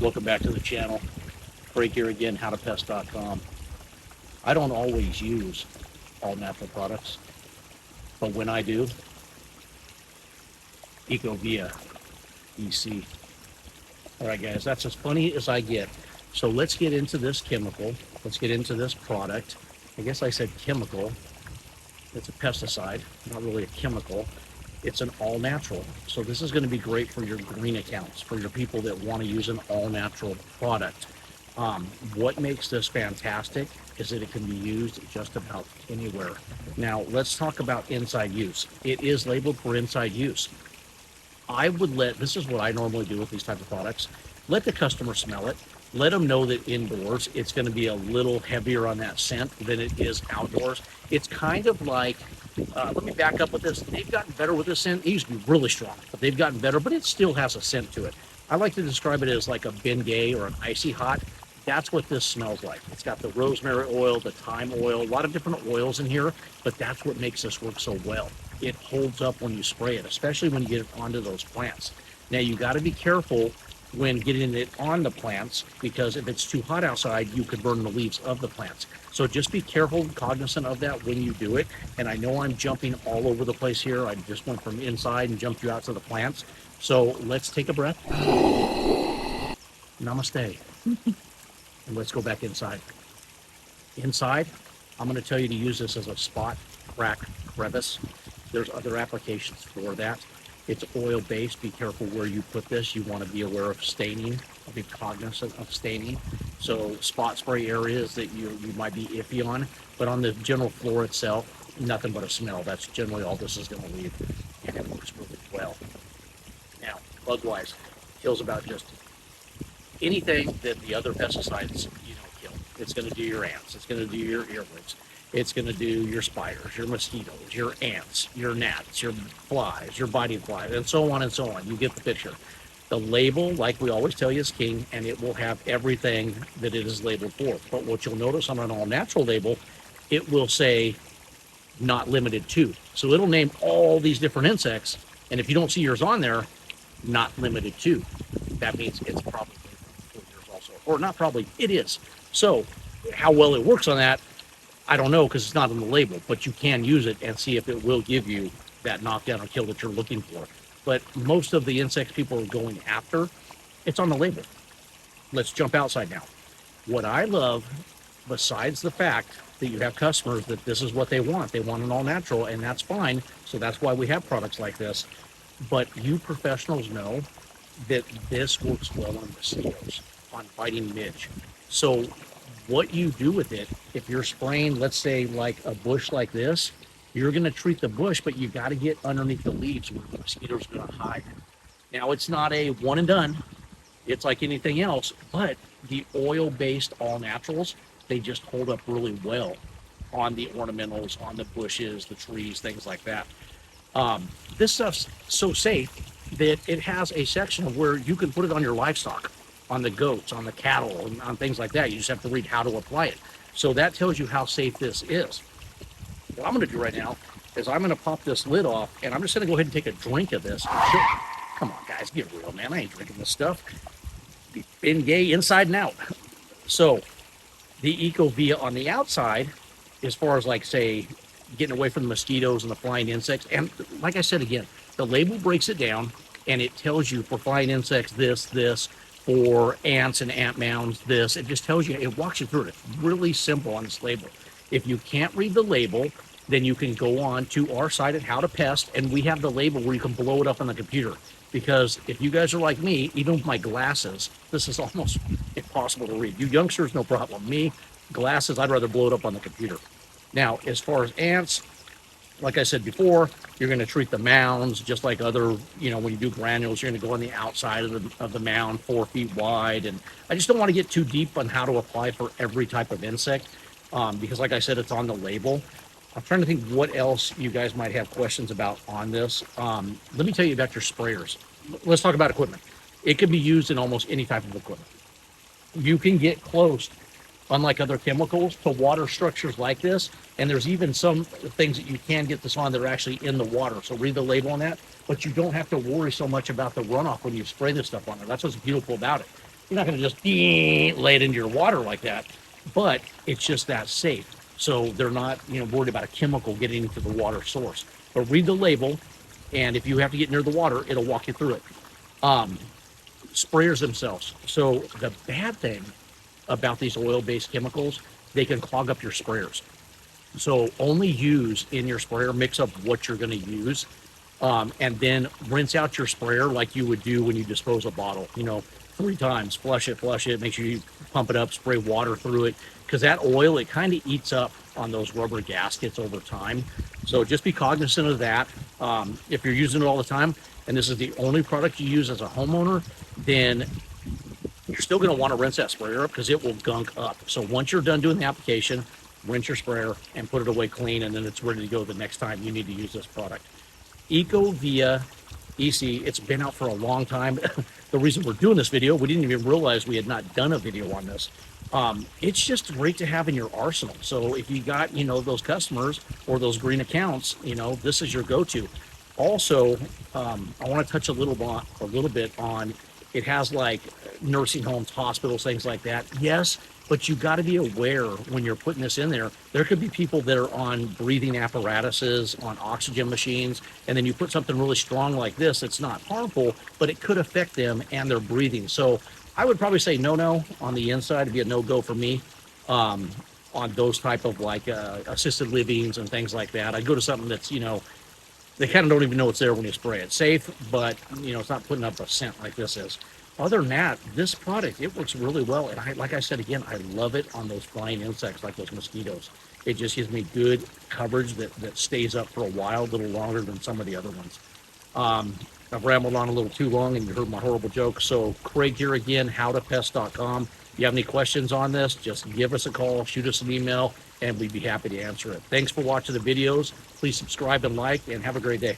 Welcome back to the channel. Craig here again, HowToPest.com. I don't always use all natural products, but when I do, EcoVia EC. All right, guys, that's as funny as I get. So let's get into this chemical. Let's get into this product. I guess I said chemical. It's a pesticide, not really a chemical. It's an all-natural. So this is going to be great for your green accounts, for your people that want to use an all-natural product. What makes this fantastic is that it can be used just about anywhere. Now, let's talk about inside use. It is labeled for inside use. I would this is what I normally do with these type of products. Let the customer smell it. Let them know that indoors it's going to be a little heavier on that scent than it is outdoors. It's kind of like, let me back up with this. They've gotten better with this scent. It used to be really strong, but they've gotten better, but it still has a scent to it. I like to describe it as like a Bengay or an Icy Hot. That's what this smells like. It's got the rosemary oil, the thyme oil, a lot of different oils in here, but that's what makes this work so well. It holds up when you spray it, especially when you get it onto those plants. Now, you got to be careful when getting it on the plants, because if it's too hot outside, you could burn the leaves of the plants. So just be careful and cognizant of that when you do it. And I know I'm jumping all over the place here. I just went from inside and jumped you out to the plants. So let's take a breath. Namaste. And let's go back inside. Inside, I'm going to tell you to use this as a spot, crack, crevice. There's other applications for that. It's oil-based. Be careful where you put this. You want to be aware of staining. Be cognizant of staining. So spot spray areas that you might be iffy on, but on the general floor itself, nothing but a smell. That's generally all this is going to leave, and it works really well. Now, bug-wise, kills about just anything that the other pesticides kill. It's going to do your ants. It's going to do your earwigs. It's going to do your spiders, your mosquitoes, your ants, your gnats, your flies, your biting flies, and so on and so on. You get the picture. The label, like we always tell you, is king, and it will have everything that it is labeled for. But what you'll notice on an all-natural label, it will say not limited to. So it'll name all these different insects, and if you don't see yours on there, not limited to. That means it's probably for yours also. Or not probably, it is. So how well it works on that, I don't know, because it's not on the label, but you can use it and see if it will give you that knockdown or kill that you're looking for. But most of the insects people are going after, it's on the label. Let's jump outside now. What I love, besides the fact that you have customers that this is what they want an all natural, and that's fine. So that's why we have products like this. But you professionals know that this works well on mosquitoes, on biting midge. So what you do with it, if you're spraying, let's say like a bush like this, you're going to treat the bush, but you got to get underneath the leaves where the mosquitoes are going to hide. Now, it's not a one and done. It's like anything else, but the oil-based all-naturals, they just hold up really well on the ornamentals, on the bushes, the trees, things like that. This stuff's so safe that it has a section of where you can put it on your livestock, on the goats, on the cattle, and on things like that. You just have to read how to apply it. So that tells you how safe this is. What I'm going to do right now is I'm going to pop this lid off, and I'm just going to go ahead and take a drink of this. Come on, guys, get real, man. I ain't drinking this stuff. Been gay inside and out. So the EcoVia on the outside, as far as like, say, getting away from the mosquitoes and the flying insects, and like I said again, the label breaks it down, and it tells you for flying insects this, for ants and ant mounds this. It just tells you, it walks you through it. It's really simple on this label. If you can't read the label, then you can go on to our site at HowToPest, and we have the label where you can blow it up on the computer. Because if you guys are like me, even with my glasses, this is almost impossible to read. You youngsters, no problem. Me, glasses, I'd rather blow it up on the computer. Now, as far as ants, like I said before, you're going to treat the mounds just like other, when you do granules, you're going to go on the outside of the mound, 4 feet wide. And I just don't want to get too deep on how to apply for every type of insect, because like I said, it's on the label. I'm trying to think what else you guys might have questions about on this. Let me tell you about your sprayers. Let's talk about equipment. It can be used in almost any type of equipment. You can get close, unlike other chemicals, to water structures like this. And there's even some things that you can get this on that are actually in the water. So read the label on that. But you don't have to worry so much about the runoff when you spray this stuff on there. That's what's beautiful about it. You're not going to just lay it into your water like that, but it's just that safe. So they're not, worried about a chemical getting into the water source. But read the label, and if you have to get near the water, it'll walk you through it. Sprayers themselves. So the bad thing about these oil-based chemicals, they can clog up your sprayers. So only use in your sprayer, mix up what you're going to use, and then rinse out your sprayer like you would do when you dispose a bottle. 3 times, flush it, make sure you pump it up, spray water through it, because that oil, it kind of eats up on those rubber gaskets over time. So just be cognizant of that. If you're using it all the time, and this is the only product you use as a homeowner, then you're still going to want to rinse that sprayer up because it will gunk up. So once you're done doing the application, rinse your sprayer and put it away clean, and then it's ready to go the next time you need to use this product. EcoVia EC, it's been out for a long time. The reason we're doing this video, we didn't even realize we had not done a video on this. It's just great to have in your arsenal. So if you got, those customers or those green accounts, this is your go-to. Also, I want to touch a little bit on, it has like nursing homes, hospitals, things like that. Yes, but you got to be aware when you're putting this in there. There could be people that are on breathing apparatuses, on oxygen machines, and then you put something really strong like this. It's not harmful, but it could affect them and their breathing. So I would probably say no on the inside. It'd be a no-go for me. On those type of like assisted livings and things like that, I'd go to something that's, they kind of don't even know it's there when you spray it. Safe, but it's not putting up a scent like this is. Other than that, this product, it works really well. And like I said, again, I love it on those flying insects like those mosquitoes. It just gives me good coverage that stays up for a while, a little longer than some of the other ones. I've rambled on a little too long and you heard my horrible joke. So Craig here again, HowToPest.com. If you have any questions on this, just give us a call, shoot us an email, and we'd be happy to answer it. Thanks for watching the videos. Please subscribe and like, and have a great day.